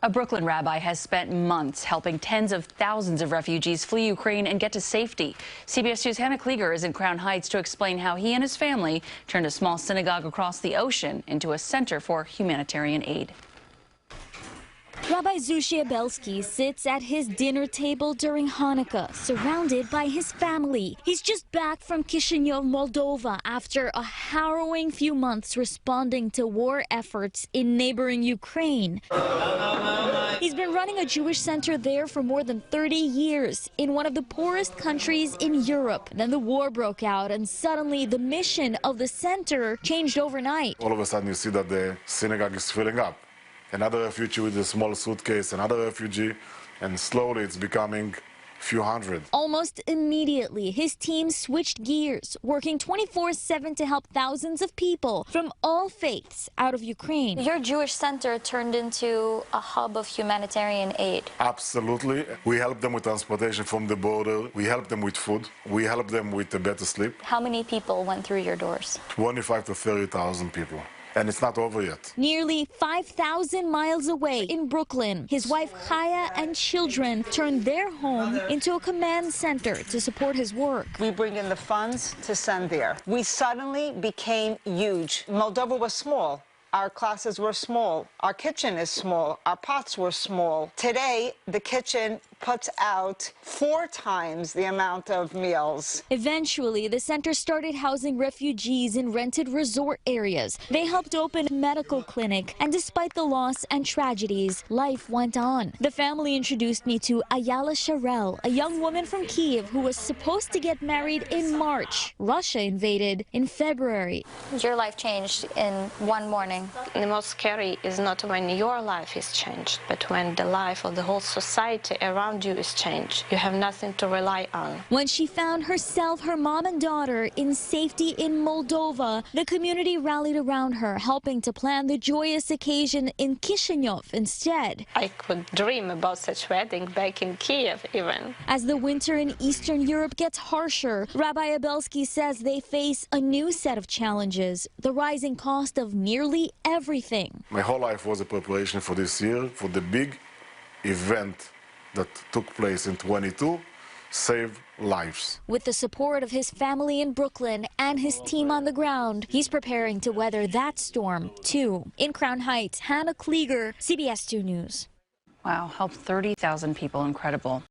A Brooklyn rabbi has spent months helping tens of thousands of refugees flee Ukraine and get to safety. CBS News' Hannah Klieger is in Crown Heights to explain how he and his family turned a small synagogue across the ocean into a center for humanitarian aid. Rabbi Zushe Abelsky sits at his dinner table during Hanukkah, surrounded by his family. He's just back from Chisinau, Moldova, after a harrowing few months responding to war efforts in neighboring Ukraine. He's been running a Jewish center there for more than 30 years, in one of the poorest countries in Europe. Then the war broke out, and suddenly the mission of the center changed overnight. All of a sudden you see that the synagogue is filling up. Another refugee with a small suitcase, another refugee, and slowly it's becoming a few hundred. Almost immediately, his team switched gears, working 24/7 to help thousands of people from all faiths out of Ukraine. Your Jewish center turned into a hub of humanitarian aid. Absolutely. We help them with transportation from the border. We help them with food. We help them with a better sleep. How many people went through your doors? 25 to 30,000 people. And it's not over yet. Nearly 5,000 miles away in Brooklyn, his wife Chaya and children turned their home into a command center to support his work. We bring in the funds to send there. We suddenly became huge. Moldova was small. Our classes were small. Our kitchen is small. Our pots were small. Today, the kitchen puts out 4 times the amount of meals. Eventually, the center started housing refugees in rented resort areas. They helped open a medical clinic, and despite the loss and tragedies, life went on. The family introduced me to Ayala Sharel, a young woman from Kiev who was supposed to get married in March. Russia invaded in February. Your life changed in one morning. The most scary is not when your life is changed, but when the life of the whole society around you is changed. You have nothing to rely on. When she found herself, her mom and daughter in safety in Moldova, the community rallied around her, helping to plan the joyous occasion in Chisinau instead. I could dream about such wedding back in Kiev even. As the winter in Eastern Europe gets harsher, Rabbi Abelsky says they face a new set of challenges, the rising cost of nearly everything. My whole life was a preparation for this year, for the big event that took place in 22, saved lives. With the support of his family in Brooklyn and his team on the ground, he's preparing to weather that storm, too. In Crown Heights, Hannah Klieger, CBS 2 News. Wow, helped 30,000 people. Incredible.